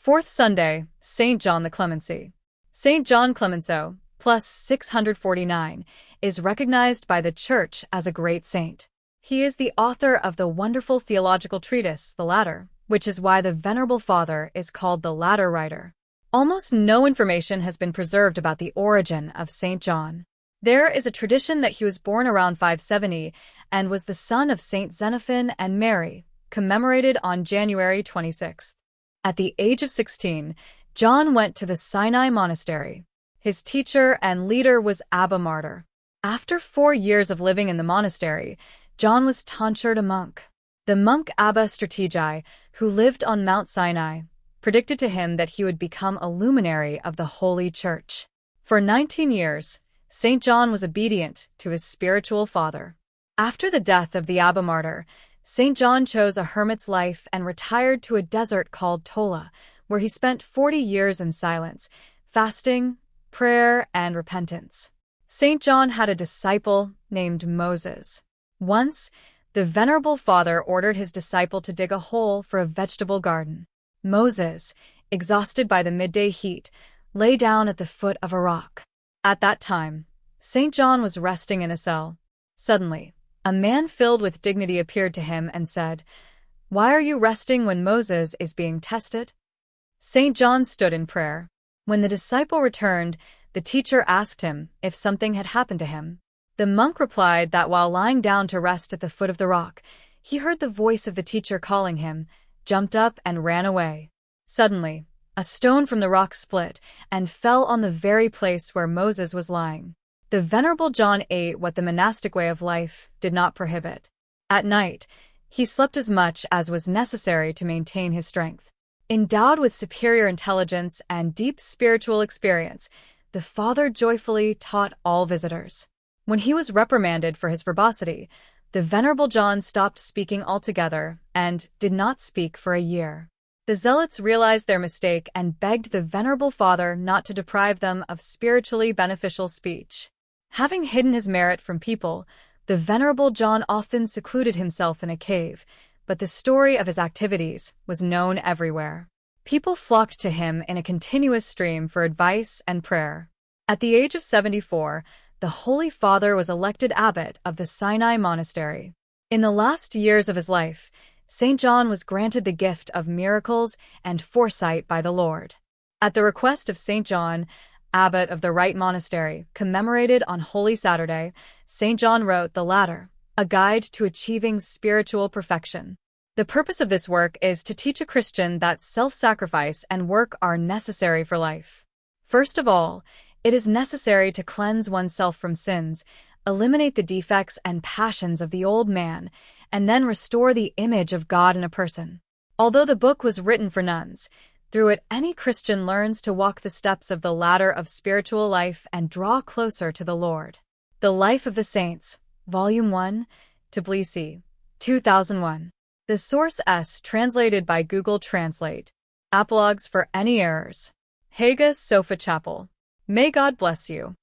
Fourth Sunday, Saint John the Clemency. Saint John Clemenceau, plus 649, is recognized by the Church as a great saint. He is the author of the wonderful theological treatise, The Ladder, which is why the Venerable Father is called the Ladder Writer. Almost no information has been preserved about the origin of Saint John. There is a tradition that he was born around 570 and was the son of Saint Xenophon and Mary, commemorated on January 26. At the age of 16, John went to the Sinai monastery. His teacher and leader was Abba Martyr. After 4 years of living in the monastery, John was tonsured a monk. The monk Abba Strategii, who lived on Mount Sinai, predicted to him that he would become a luminary of the Holy Church. For 19 years, St. John was obedient to his spiritual father. After the death of the Abba Martyr, St. John chose a hermit's life and retired to a desert called Tola, where he spent 40 years in silence, fasting, prayer, and repentance. St. John had a disciple named Moses. Once, the Venerable Father ordered his disciple to dig a hole for a vegetable garden. Moses, exhausted by the midday heat, lay down at the foot of a rock. At that time, St. John was resting in a cell. Suddenly, a man filled with dignity appeared to him and said, "Why are you resting when Moses is being tested?" St. John stood in prayer. When the disciple returned, the teacher asked him if something had happened to him. The monk replied that while lying down to rest at the foot of the rock, he heard the voice of the teacher calling him, jumped up and ran away. Suddenly, a stone from the rock split and fell on the very place where Moses was lying. The Venerable John ate what the monastic way of life did not prohibit. At night, he slept as much as was necessary to maintain his strength. Endowed with superior intelligence and deep spiritual experience, the Father joyfully taught all visitors. When he was reprimanded for his verbosity, the Venerable John stopped speaking altogether and did not speak for a year. The zealots realized their mistake and begged the Venerable Father not to deprive them of spiritually beneficial speech. Having hidden his merit from people, the Venerable John often secluded himself in a cave, but the story of his activities was known everywhere. People flocked to him in a continuous stream for advice and prayer. At the age of 74, the Holy Father was elected abbot of the Sinai monastery. In the last years of his life, St. John was granted the gift of miracles and foresight by the Lord. At the request of St. John, abbot of the right monastery, commemorated on Holy Saturday, St. John wrote The Ladder, a guide to achieving spiritual perfection. The purpose of this work is to teach a Christian that self-sacrifice and work are necessary for life. First of all, it is necessary to cleanse oneself from sins, eliminate the defects and passions of the old man, and then restore the image of God in a person. Although the book was written for nuns, through it any Christian learns to walk the steps of the ladder of spiritual life and draw closer to the Lord. The Life of the Saints, Volume 1, Tbilisi, 2001. The source S translated by Google Translate. Apologues for any errors. Hagia Sophia Chapel. May God bless you.